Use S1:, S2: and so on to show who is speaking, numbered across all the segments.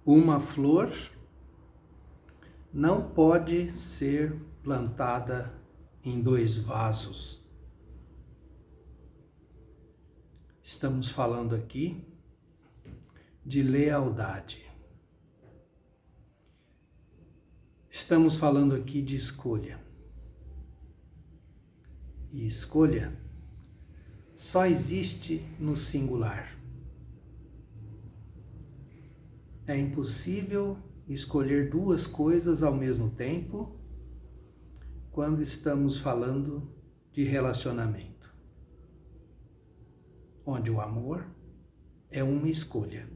S1: Uma flor não pode ser plantada em 2 vasos. Estamos falando aqui de lealdade. Estamos falando aqui de escolha. E escolha só existe no singular. É impossível escolher 2 coisas ao mesmo tempo quando estamos falando de relacionamento, onde o amor é uma escolha.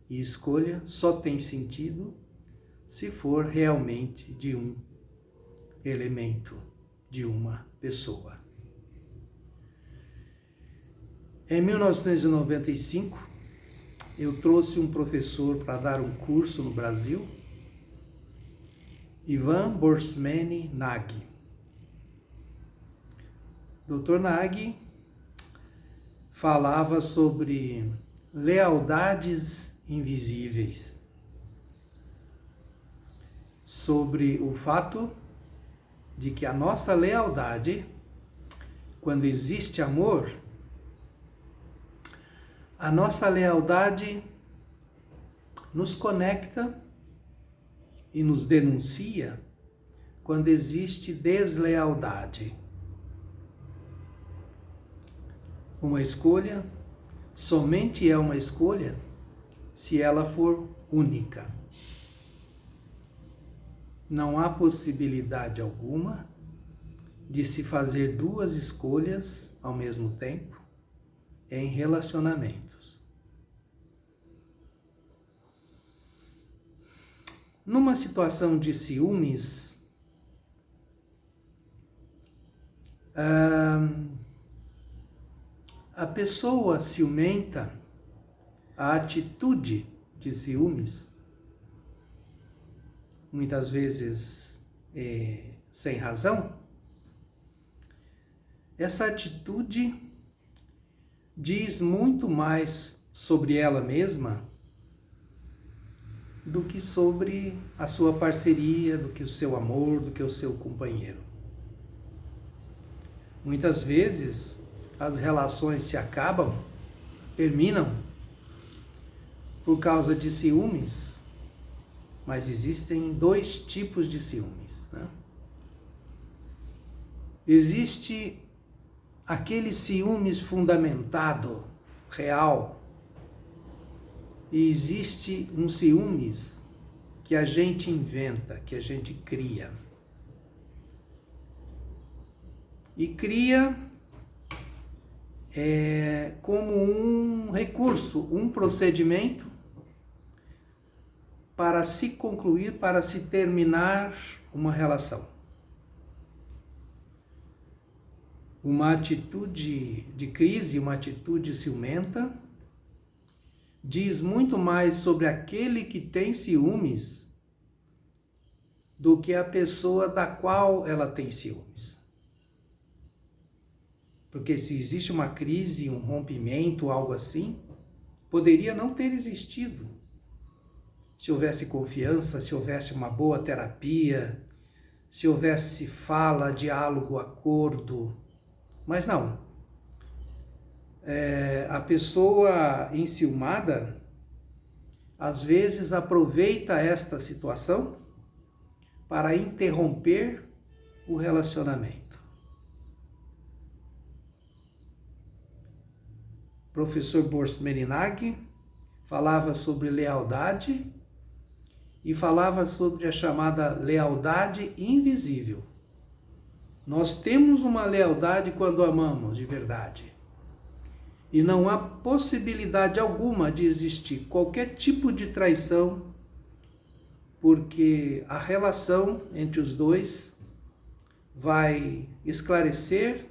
S1: E escolha só tem sentido se for realmente de um elemento, de uma pessoa. Em 1995, eu trouxe um professor para dar um curso no Brasil, Ivan Borsmeny Nagy. Dr. Nagy falava sobre lealdades invisíveis, sobre o fato de que a nossa lealdade, quando existe amor, a nossa lealdade nos conecta e nos denuncia quando existe deslealdade. Uma escolha somente é uma escolha se ela for única. Não há possibilidade alguma de se fazer 2 escolhas ao mesmo tempo em relacionamentos. Numa situação de ciúmes, a pessoa ciumenta, a atitude de ciúmes, muitas vezes sem razão, essa atitude diz muito mais sobre ela mesma do que sobre a sua parceria, do que o seu amor, do que o seu companheiro. Muitas vezes as relações se acabam, terminam por causa de ciúmes, mas existem 2 tipos de ciúmes, né? Existe aquele ciúmes fundamentado, real, e existe um ciúmes que a gente inventa, que a gente cria. E cria como um recurso, um procedimento para se concluir, para se terminar uma relação. Uma atitude de crise, uma atitude ciumenta, diz muito mais sobre aquele que tem ciúmes do que a pessoa da qual ela tem ciúmes. Porque se existe uma crise, um rompimento, algo assim, poderia não ter existido. Se houvesse confiança, se houvesse uma boa terapia, se houvesse fala, diálogo, acordo. Mas não. A pessoa enciumada, às vezes, aproveita esta situação para interromper o relacionamento. O professor Borsmeny Nagy falava sobre lealdade e falava sobre a chamada lealdade invisível. Nós temos uma lealdade quando amamos de verdade. E não há possibilidade alguma de existir qualquer tipo de traição, porque a relação entre os 2 vai esclarecer,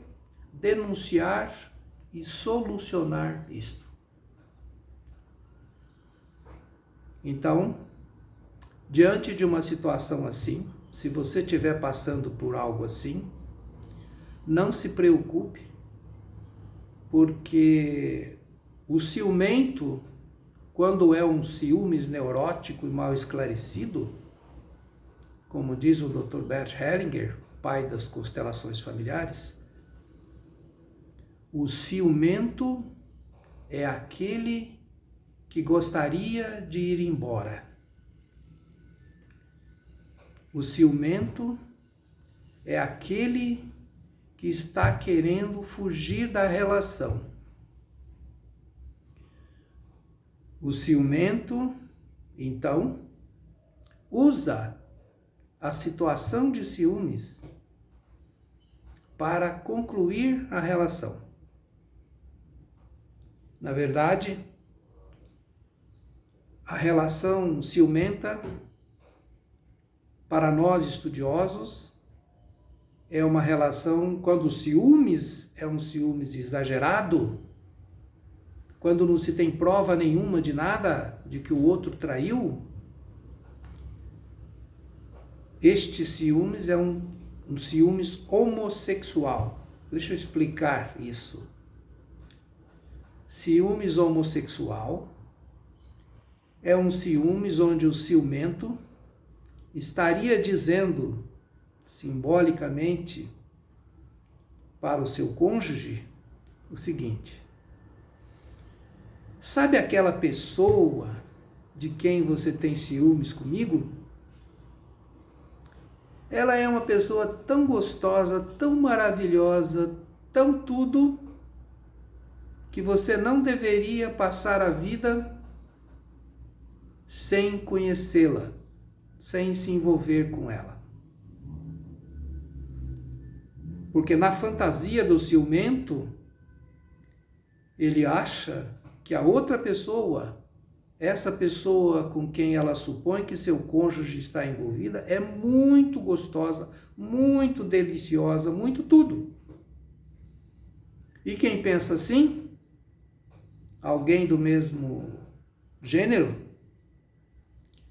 S1: denunciar e solucionar isto. Então, diante de uma situação assim, se você estiver passando por algo assim, não se preocupe, porque o ciumento, quando é um ciúmes neurótico e mal esclarecido, como diz o Dr. Bert Hellinger, pai das constelações familiares, o ciumento é aquele que gostaria de ir embora. O ciumento é aquele que está querendo fugir da relação. O ciumento, então, usa a situação de ciúmes para concluir a relação. Na verdade, a relação ciumenta, para nós estudiosos, é uma relação, quando o ciúmes é um ciúmes exagerado, quando não se tem prova nenhuma de nada, de que o outro traiu, este ciúmes é um ciúmes homossexual. Deixa eu explicar isso. Ciúmes homossexual é um ciúmes onde o ciumento estaria dizendo simbolicamente para o seu cônjuge o seguinte: sabe aquela pessoa de quem você tem ciúmes comigo? Ela é uma pessoa tão gostosa, tão maravilhosa, tão tudo, que você não deveria passar a vida sem conhecê-la, sem se envolver com ela. Porque na fantasia do ciumento, ele acha que a outra pessoa, essa pessoa com quem ela supõe que seu cônjuge está envolvida, é muito gostosa, muito deliciosa, muito tudo. E quem pensa assim, alguém do mesmo gênero,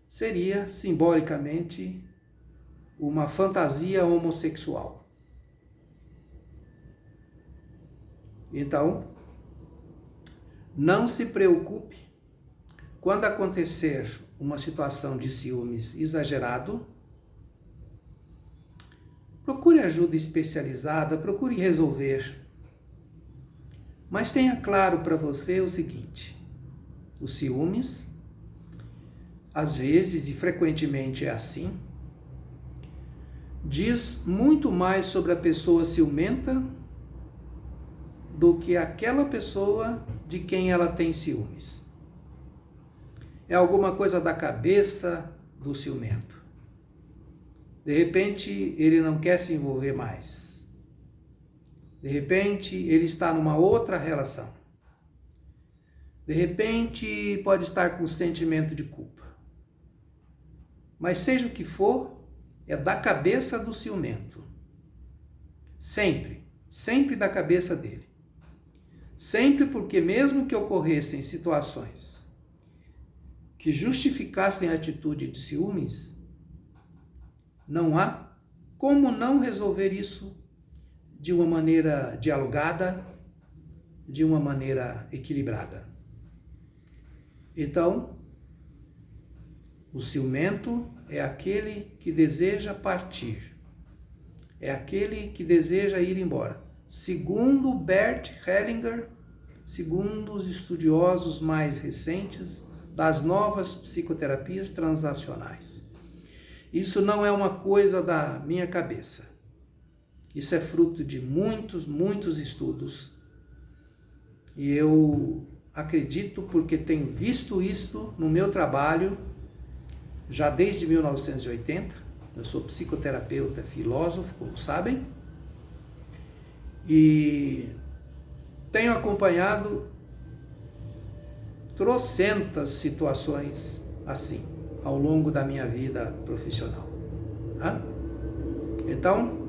S1: seria simbolicamente uma fantasia homossexual. Então, não se preocupe quando acontecer uma situação de ciúmes exagerado. Procure ajuda especializada, procure resolver. Mas tenha claro para você o seguinte: os ciúmes, às vezes e frequentemente é assim, diz muito mais sobre a pessoa ciumenta do que aquela pessoa de quem ela tem ciúmes. É alguma coisa da cabeça do ciumento. De repente, ele não quer se envolver mais. De repente, ele está numa outra relação. De repente, pode estar com sentimento de culpa. Mas seja o que for, é da cabeça do ciumento. Sempre, sempre da cabeça dele. Sempre, porque mesmo que ocorressem situações que justificassem a atitude de ciúmes, não há como não resolver isso de uma maneira dialogada, de uma maneira equilibrada. Então, o ciumento é aquele que deseja partir, é aquele que deseja ir embora. Segundo Bert Hellinger, segundo os estudiosos mais recentes das novas psicoterapias transacionais. Isso não é uma coisa da minha cabeça. Isso é fruto de muitos estudos. E eu acredito porque tenho visto isso no meu trabalho já desde 1980. Eu sou psicoterapeuta, filósofo, como sabem. E tenho acompanhado trocentas situações assim ao longo da minha vida profissional. Então,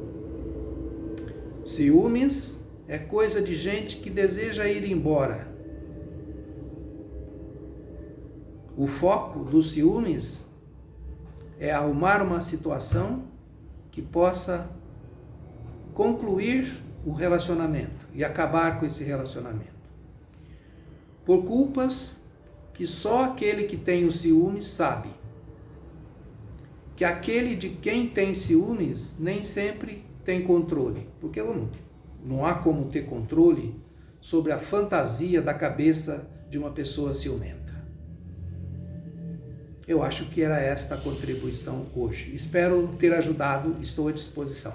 S1: ciúmes é coisa de gente que deseja ir embora. O foco dos ciúmes é arrumar uma situação que possa concluir o relacionamento e acabar com esse relacionamento. Por culpas que só aquele que tem o ciúmes sabe que aquele de quem tem ciúmes nem sempre tem controle, porque não há como ter controle sobre a fantasia da cabeça de uma pessoa ciumenta. Eu acho que era esta a contribuição hoje. Espero ter ajudado, estou à disposição.